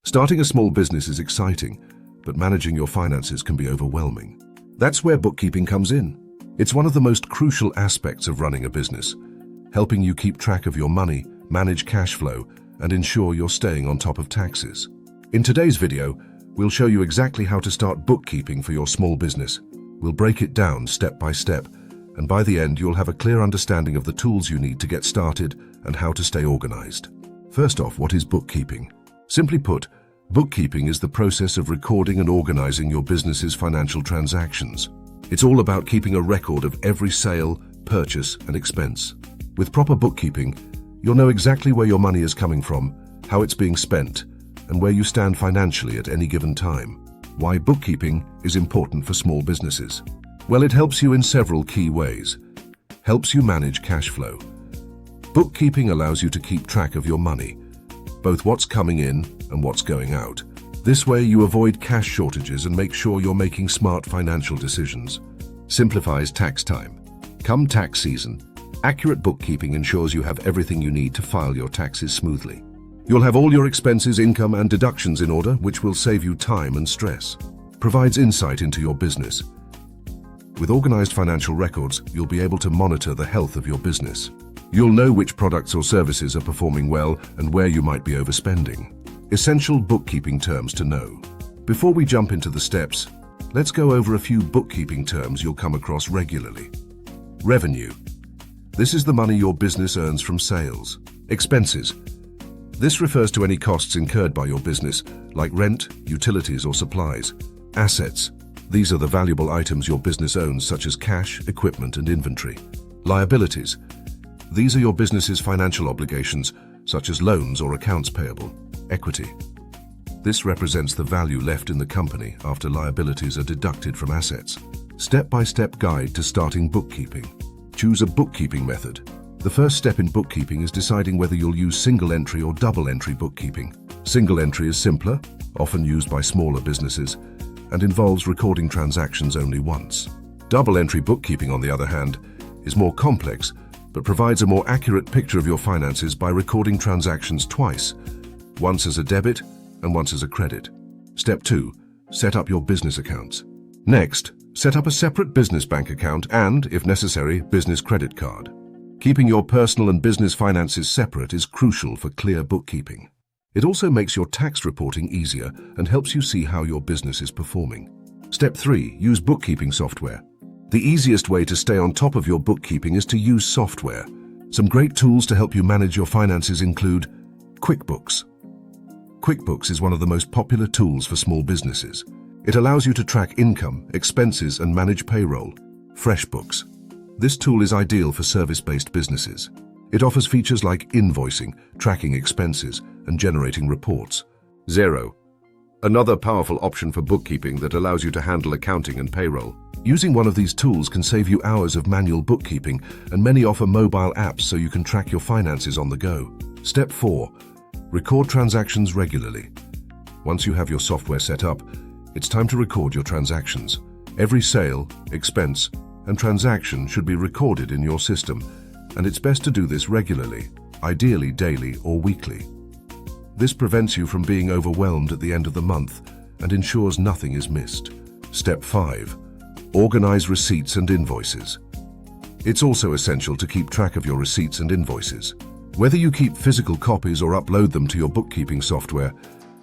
Starting a small business is exciting, but managing your finances can be overwhelming. That's where bookkeeping comes in. It's one of the most crucial aspects of running a business, helping you keep track of your money, manage cash flow, and ensure you're staying on top of taxes. In today's video, we'll show you exactly how to start bookkeeping for your small business. We'll break it down step by step, and by the end you'll have a clear understanding of the tools you need to get started and how to stay organized. First off, what is bookkeeping? Simply put, bookkeeping is the process of recording and organizing your business's financial transactions. It's all about keeping a record of every sale, purchase, and expense. With proper bookkeeping, you'll know exactly where your money is coming from, how it's being spent, and where you stand financially at any given time. Why bookkeeping is important for small businesses? Well, it helps you in several key ways. Helps you manage cash flow. Bookkeeping allows you to keep track of your money, both what's coming in and what's going out. This way you avoid cash shortages and make sure you're making smart financial decisions. Simplifies tax time. Come tax season, accurate bookkeeping ensures you have everything you need to file your taxes smoothly. You'll have all your expenses, income, and deductions in order, which will save you time and stress. Provides insight into your business. With organized financial records, you'll be able to monitor the health of your business. You'll know which products or services are performing well and where you might be overspending. Essential bookkeeping terms to know. Before we jump into the steps, let's go over a few bookkeeping terms you'll come across regularly. Revenue. This is the money your business earns from sales. Expenses. This refers to any costs incurred by your business, like rent, utilities, or supplies. Assets. These are the valuable items your business owns, such as cash, equipment, and inventory. Liabilities. These are your business's financial obligations, such as loans or accounts payable. Equity. This represents the value left in the company after liabilities are deducted from assets. Step-by-step guide to starting bookkeeping. Choose a bookkeeping method. The first step in bookkeeping is deciding whether you'll use single entry or double entry bookkeeping. Single entry is simpler, often used by smaller businesses, and involves recording transactions only once. Double entry bookkeeping, on the other hand, is more complex, but provides a more accurate picture of your finances by recording transactions twice, once as a debit and once as a credit. Step 2. Set up your business accounts. Next, set up a separate business bank account and, if necessary, business credit card. Keeping your personal and business finances separate is crucial for clear bookkeeping. It also makes your tax reporting easier and helps you see how your business is performing. Step 3. Use bookkeeping software. The easiest way to stay on top of your bookkeeping is to use software. Some great tools to help you manage your finances include QuickBooks. QuickBooks is one of the most popular tools for small businesses. It allows you to track income, expenses, and manage payroll. FreshBooks. This tool is ideal for service-based businesses. It offers features like invoicing, tracking expenses, and generating reports. Xero. Another powerful option for bookkeeping that allows you to handle accounting and payroll. Using one of these tools can save you hours of manual bookkeeping, and many offer mobile apps so you can track your finances on the go. Step 4. Record transactions regularly. Once you have your software set up, it's time to record your transactions. Every sale, expense, and transaction should be recorded in your system, and it's best to do this regularly, ideally daily or weekly. This prevents you from being overwhelmed at the end of the month and ensures nothing is missed. Step 5. Organize receipts and invoices. It's also essential to keep track of your receipts and invoices. Whether you keep physical copies or upload them to your bookkeeping software,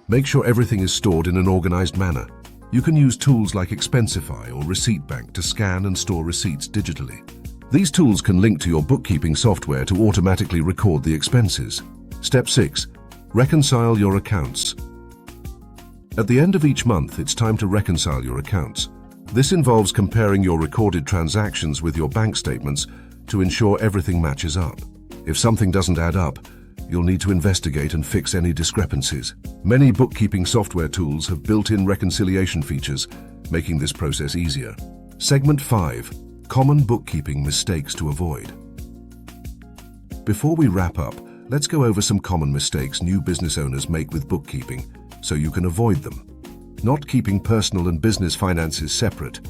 make sure everything is stored in an organized manner. You can use tools like Expensify or Receipt Bank to scan and store receipts digitally. These tools can link to your bookkeeping software to automatically record the expenses. Step 6. Reconcile your accounts. At the end of each month, it's time to reconcile your accounts. This involves comparing your recorded transactions with your bank statements to ensure everything matches up. If something doesn't add up, you'll need to investigate and fix any discrepancies. Many bookkeeping software tools have built-in reconciliation features, making this process easier. Segment 5. Common bookkeeping mistakes to avoid. Before we wrap up, let's go over some common mistakes new business owners make with bookkeeping so you can avoid them. Not keeping personal and business finances separate.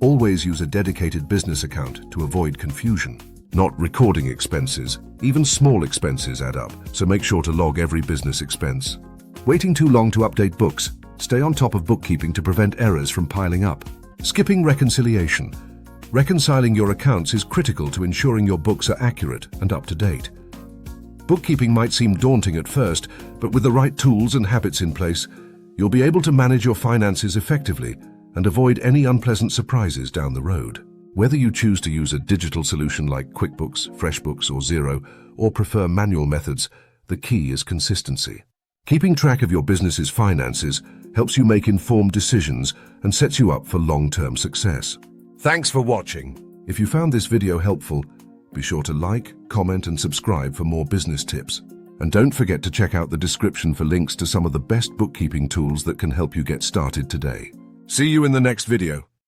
Always use a dedicated business account to avoid confusion. Not recording expenses. Even small expenses add up, so make sure to log every business expense. Waiting too long to update books? Stay on top of bookkeeping to prevent errors from piling up. Skipping reconciliation. Reconciling your accounts is critical to ensuring your books are accurate and up to date. Bookkeeping might seem daunting at first, but with the right tools and habits in place, you'll be able to manage your finances effectively and avoid any unpleasant surprises down the road. Whether you choose to use a digital solution like QuickBooks, FreshBooks, or Xero, or prefer manual methods, the key is consistency. Keeping track of your business's finances helps you make informed decisions and sets you up for long-term success. Thanks for watching. If you found this video helpful, be sure to like, comment, and subscribe for more business tips. And don't forget to check out the description for links to some of the best bookkeeping tools that can help you get started today. See you in the next video.